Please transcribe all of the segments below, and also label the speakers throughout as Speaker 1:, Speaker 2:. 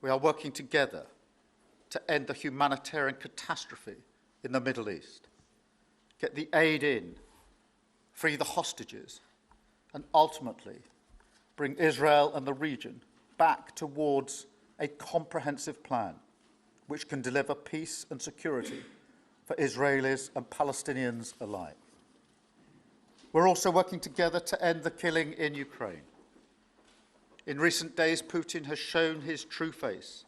Speaker 1: We are working together to end the humanitarian catastrophe in the Middle East, get the aid in, free the hostages, and ultimately bring Israel and the region back towards a comprehensive plan which can deliver peace and security for Israelis and Palestinians alike. We're also working together to end the killing in Ukraine. In recent days, Putin has shown his true face,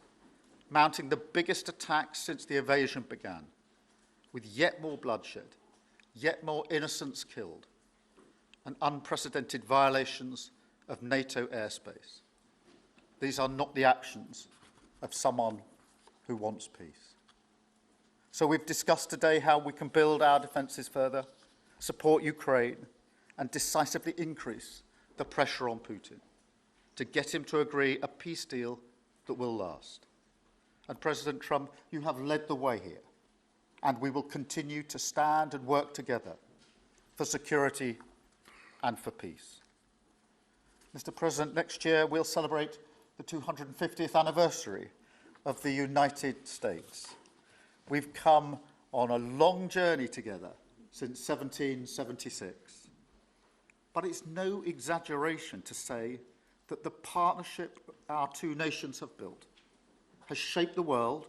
Speaker 1: mounting the biggest attacks since the invasion began, with yet more bloodshed, yet more innocents killed, and unprecedented violations of NATO airspace. These are not the actions of someone who wants peace. So we've discussed today how we can build our defences further, support Ukraine, and decisively increase the pressure on Putin to get him to agree a peace deal that will last. And President Trump, you have led the way here, and we will continue to stand and work together for security and for peace. Mr. President, next year we'll celebrate the 250th anniversary of the United States. We've come on a long journey together since 1776. But it's no exaggeration to say that the partnership our two nations have built has shaped the world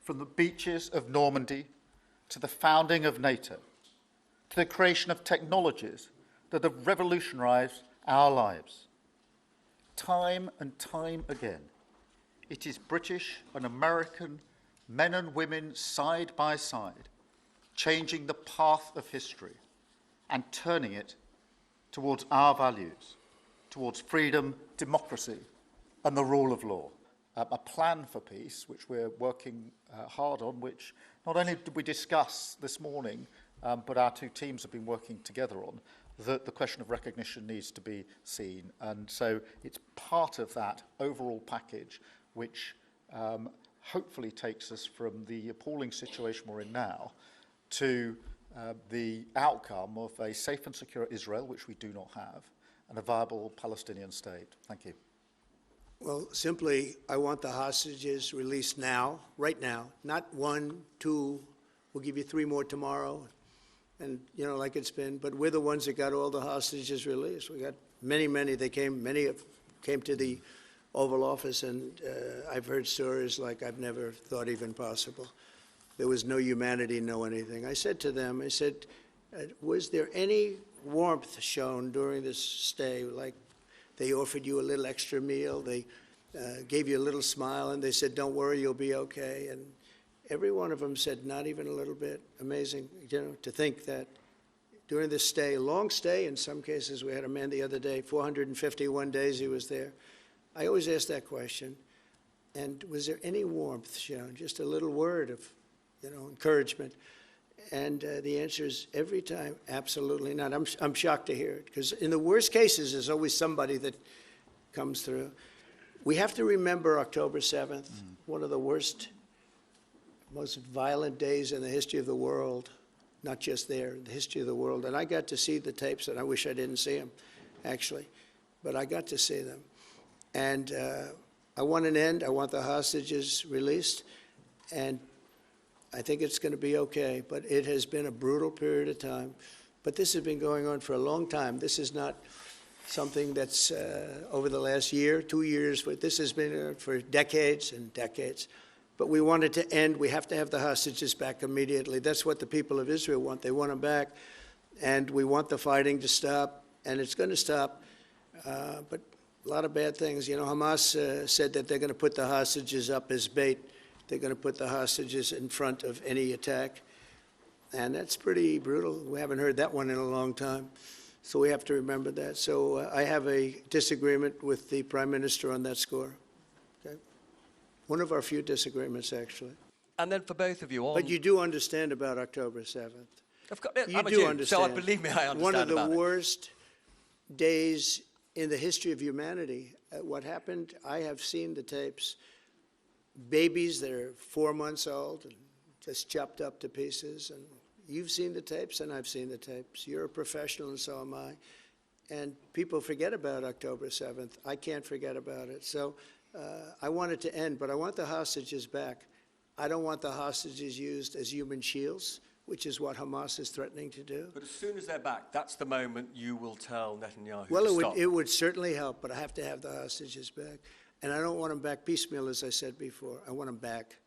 Speaker 1: from the beaches of Normandy to the founding of NATO, to the creation of technologies that have revolutionized our lives. Time and time again, it is British and American men and women side by side, changing the path of history and turning it towards our values, towards freedom, democracy, and the rule of law. A plan for peace, which we're working hard on, which not only did we discuss this morning, but our two teams have been working together on, that the question of recognition needs to be seen. And so it's part of that overall package which hopefully takes us from the appalling situation we're in now to the outcome of a safe and secure Israel, which we do not have, and a viable Palestinian state. Thank you.
Speaker 2: Well, simply, I want the hostages released now, right now, not 1, 2, we'll give you 3 more tomorrow, and, you know, like it's been, but we're the ones that got all the hostages released. We got many, many came to the Oval Office, and I've heard stories like I've never thought even possible. There was no humanity, no anything. I said to them, I said, was there any warmth shown during this stay? Like they offered you a little extra meal, they gave you a little smile, and they said, don't worry, you'll be okay. And every one of them said, not even a little bit. Amazing, you know, to think that during this stay, long stay in some cases. We had a man the other day, 451 days he was there. I always ask that question. And was there any warmth shown? Just a little word of, you know, encouragement. And the answer is every time, absolutely not. I'm shocked to hear it, because in the worst cases, there's always somebody that comes through. We have to remember October 7th, one of the worst, most violent days in the history of the world, not just there, the history of the world. And I got to see the tapes, and I wish I didn't see them, actually, but I got to see them. And I want an end. I want the hostages released, and I think it's going to be okay. But it has been a brutal period of time. But this has been going on for a long time. This is not something that's over the last year, 2 years, but this has been for decades and decades. But we want it to end. We have to have the hostages back immediately. That's what the people of Israel want. They want them back. And we want the fighting to stop, and it's going to stop. But a lot of bad things. You know, Hamas said that they're going to put the hostages up as bait. They're going to put the hostages in front of any attack. And that's pretty brutal. We haven't heard that one in a long time. So we have to remember that. So I have a disagreement with the Prime Minister on that score. Okay? One of our few disagreements, actually.
Speaker 3: And then for both of you on...
Speaker 2: But you do understand about October 7th.
Speaker 3: You do understand. So believe me, I understand
Speaker 2: one of the
Speaker 3: about
Speaker 2: worst days in the history of humanity. What happened, I have seen the tapes. Babies that are 4 months old and just chopped up to pieces. And you've seen the tapes, and I've seen the tapes. You're a professional, and so am I. And people forget about October 7th. I can't forget about it. So I want it to end, but I want the hostages back. I don't want the hostages used as human shields, which is what Hamas is threatening to do.
Speaker 3: But as soon as they're back, that's the moment you will tell Netanyahu
Speaker 2: Well,
Speaker 3: to stop.
Speaker 2: it would certainly help, but I have to have the hostages back. And I don't want them back piecemeal, as I said before. I want them back.